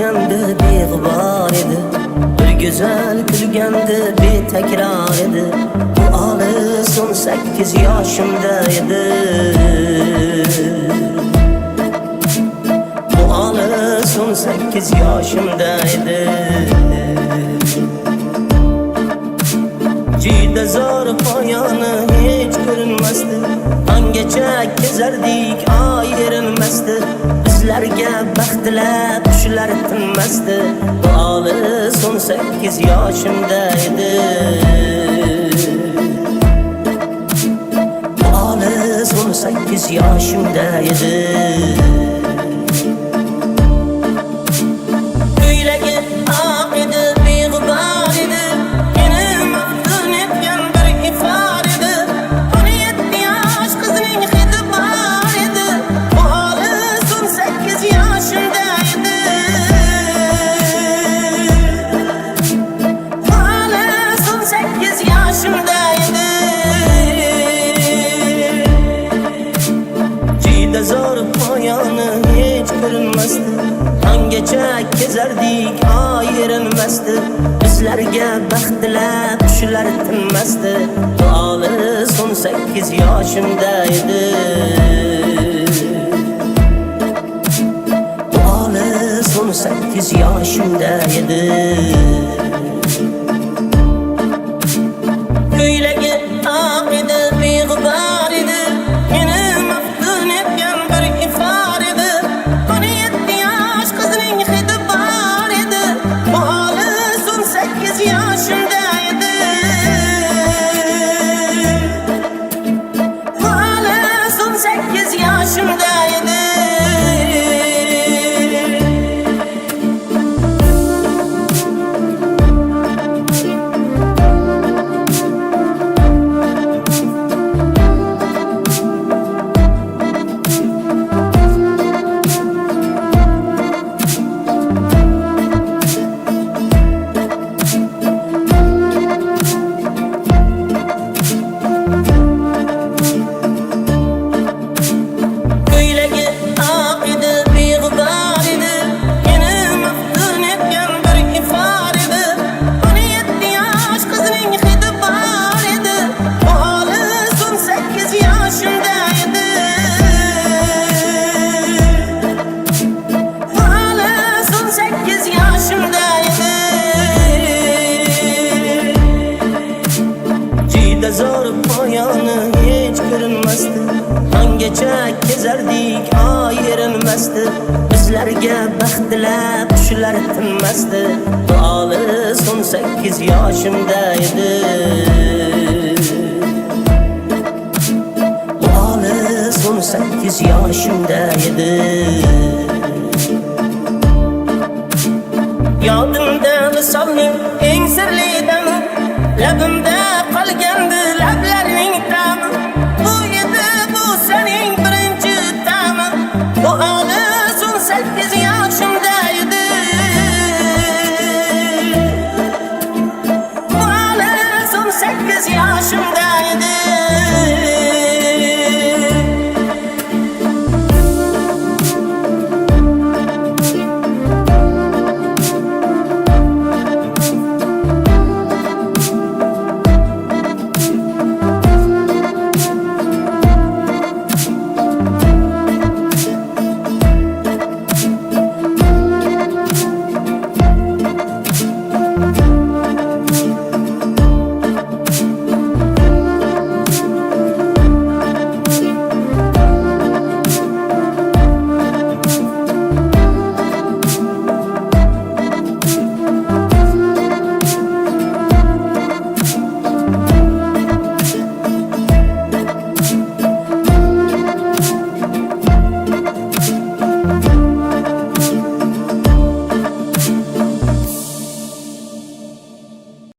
kulganda beg'ubor edi, bir go'zal kulganda betakrar edi. Bu olis 18 yoshimda edi. Bu olis 18 yoshimda edi. Juda zo'r poyoni hech ko'rinmasdi, angacha kezardik ayrilmasdi. Bizlarga baxtlar qushlar tinmasdi. Bu olis 18 yoshimda edi. Bu olis 18 yoshimda edi. Zo'r poyoni hech ko'rinmasdi, angacha kezardik ayrilmasdi. Bizlarga baxtlar qushlar tinmasdi. Bu olis 18 yoshimda edi. Bu olis 18 yoshimda edi. Ko'ylagi oq edi, beg'ubor edi, meni maftun etgan bir ifor edi. 17 yosh qizning hidi bor edi. Bu olis 18 yoshimda edi. Bu olis 18 yoshimda edi. Juda zo'r poyoni hech ko'rinmasdi, angacha kezardik ayrilmasdi. Bizlarga baxtlar qushlar tinmasdi. Bu olis 18 yoshimda edi. Bu olis 18 yoshimda edi. Yodimda visolning eng sirli dami, labimda